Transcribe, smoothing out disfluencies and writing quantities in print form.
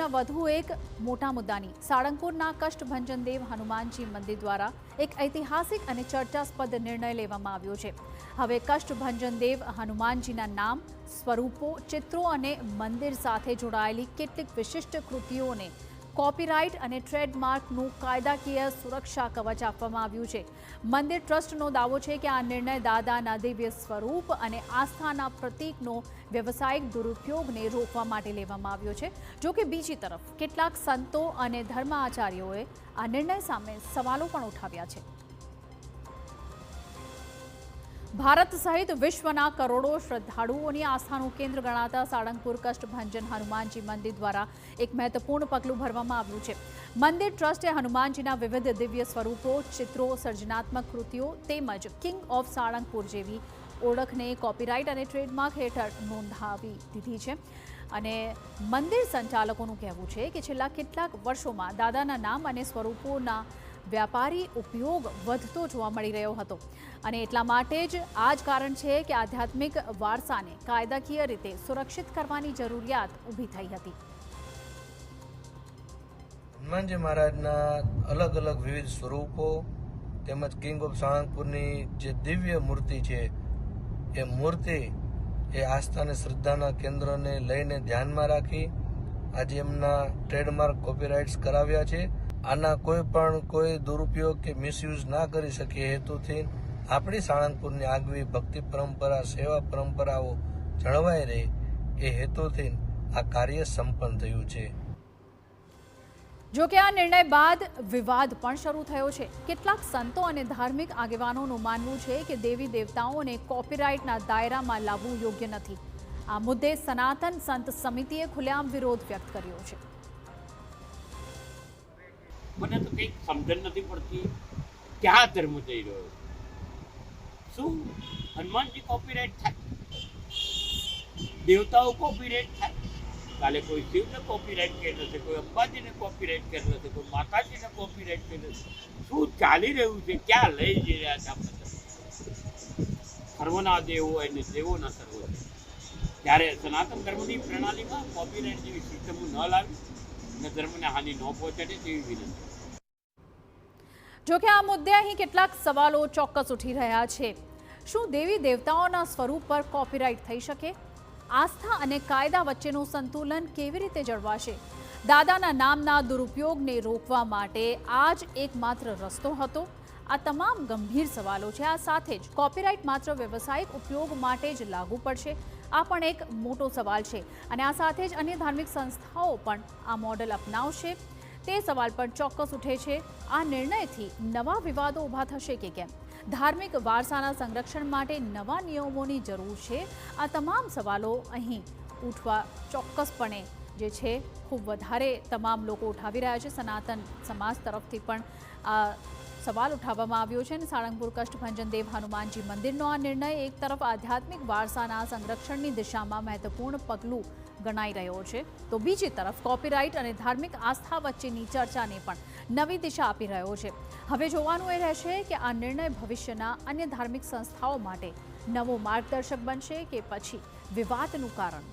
આજના વધુ એક મોટા મુદ્દાની સાળંગપુરના કષ્ટભંજન દેવ હનુમાનજી મંદિર દ્વારા એક ઐતિહાસિક અને ચર્ચાસ્પદ નિર્ણય લેવામાં આવ્યો છે। હવે કષ્ટભંજન દેવ હનુમાનજીના નામ, સ્વરૂપો, ચિત્રો અને મંદિર સાથે જોડાયેલી કેટલીક વિશિષ્ટ કૃતિઓને કોપીરાઇટ અને ટ્રેડમાર્કનું કાયદાકીય સુરક્ષા કવચ આપવામાં આવ્યું છે। મંદિર ટ્રસ્ટનો દાવો છે કે આ નિર્ણય દાદાના દિવ્ય સ્વરૂપ અને આસ્થાના પ્રતીકનો વ્યવસાયિક દુરુપયોગને રોકવા માટે લેવામાં આવ્યો છે। જો કે બીજી તરફ કેટલાક સંતો અને ધર્મ આચાર્યોએ આ નિર્ણય સામે સવાલો પણ ઉઠાવ્યા છે। ભારત સહિત વિશ્વના કરોડો શ્રદ્ધાળુઓની આસ્થાનું કેન્દ્ર ગણાતા સાળંગપુર કષ્ટભંજન હનુમાનજી મંદિર દ્વારા એક મહત્વપૂર્ણ પગલું ભરવામાં આવ્યું છે। મંદિર ટ્રસ્ટે હનુમાનજીના વિવિધ દિવ્ય સ્વરૂપો, ચિત્રો, સર્જનાત્મક કૃતિઓ તેમજ કિંગ ઓફ સાળંગપુર જેવી ઓળખને કોપીરાઇટ અને ટ્રેડમાર્ક હેઠળ નોંધાવી દીધી છે। અને મંદિર સંચાલકોનું કહેવું છે કે છેલ્લા કેટલાક વર્ષોમાં દાદાના નામ અને સ્વરૂપોના વ્યાપારી ઉપયોગ વધતો જોવા મળી રહ્યો હતો અને એટલા માટે જ આ જ કારણ છે કે આધ્યાત્મિક વારસાને કાયદાકીય રીતે સુરક્ષિત કરવાની જરૂરિયાત ઊભી થઈ હતી। હનુમાનજી મહારાજના અલગ અલગ વિવિધ સ્વરૂપો તેમજ કિંગ ઓફ સાળંગપુરની જે દિવ્ય મૂર્તિ છે એ મૂર્તિ એ આસ્થા અને શ્રદ્ધાના કેન્દ્રને લઈને ધ્યાનમાં રાખી આજે એમના ટ્રેડમાર્ક કોપીરાઇટ્સ કરાવ્યા છે। આના કોઈ દુરુપયોગ કે મિસયુઝ ના કરી શકે એ હેતુથી આપણી સાળંગપુરની આગવી ભક્તિ પરંપરા, સેવા પરંપરાઓ જળવાઈ રહે એ હેતુથી આ કાર્ય સંપન્ન થયું છે। જો કે આ નિર્ણય બાદ વિવાદ પણ શરૂ થયો છે। કેટલાક સંતો અને ધાર્મિક આગેવાનોનું માનવું છે કે દેવી દેવતાઓને કોપીરાઇટના દાયરામાં લાવવું યોગ્ય નથી। આ મુદ્દે સનાતન સંત સમિતિએ ખુલ્લેઆમ વિરોધ વ્યક્ત કર્યો છે। મને તો કંઈક સમજણ નથી પડતી ક્યાં ધર્મ જઈ રહ્યો શું હનુમાનજી કોપીરાઇટ થાય, દેવતાઓ કોપીરાઇટ થાય, કાલે કોઈ શિવને કોપીરાઇટ કર્યો છે, કોઈ અંબાજીને કોપીરાઇટ કર્યો છે, કોઈ માતાજીને કોપીરાઇટ કર્યો છે। શું ચાલી રહ્યું છે, ક્યાં લઈ જઈ રહ્યા છે આપણે? સર્વના દેવો અને દેવોના સર્વો છે ત્યારે સનાતન ધર્મની પ્રણાલીમાં કોપીરાઇટ જેવી સિસ્ટમ ન લાવી અને ધર્મને હાનિ ન પહોંચાડે તેવી વિનંતી। જો કે આ મુદ્દે અહીં કેટલાક સવાલો ચોક્કસ ઉઠી રહ્યા છે। શું દેવી દેવતાઓના સ્વરૂપ પર કોપીરાઇટ થઈ શકે? આસ્થા અને કાયદા વચ્ચેનું સંતુલન કેવી રીતે જળવાશે? દાદાના નામના દુરુપયોગને રોકવા માટે આ જ એકમાત્ર રસ્તો હતો? આ તમામ ગંભીર સવાલો છે। આ સાથે જ કોપીરાઇટ માત્ર વ્યવસાયિક ઉપયોગ માટે જ લાગુ પડશે? આ પણ એક મોટો સવાલ છે અને આ સાથે જ અન્ય ધાર્મિક સંસ્થાઓ પણ આ મોડેલ અપનાવશે તે સવાલ પણ ચોક્કસ ઉઠે છે। આ નિર્ણયથી નવા વિવાદો ઊભા થશે કે કેમ? ધાર્મિક વારસાના સંરક્ષણ માટે નવા નિયમોની જરૂર છે? આ તમામ સવાલો અહીં ઉઠવા ચોક્કસપણે જે છે ખૂબ વધારે તમામ લોકો ઉઠાવી રહ્યા છે। સનાતન સમાજ તરફથી પણ આ સવાલ ઉઠાવવામાં આવ્યો છે અને સાળંગપુર કષ્ટભંજન દેવ હનુમાનજી મંદિરનો આ નિર્ણય એક તરફ આધ્યાત્મિક વારસાના સંરક્ષણની દિશામાં મહત્વપૂર્ણ પગલું ગણાઈ રહ્યો છે તો બીજી તરફ કોપીરાઇટ અને ધાર્મિક આસ્થા વચ્ચેની ચર્ચાને પણ નવી દિશા આપી રહ્યો છે। હવે જોવાનું એ રહેશે કે આ નિર્ણય ભવિષ્યના અન્ય ધાર્મિક સંસ્થાઓ માટે નવો માર્ગદર્શક બનશે કે પછી વિવાદનું કારણ।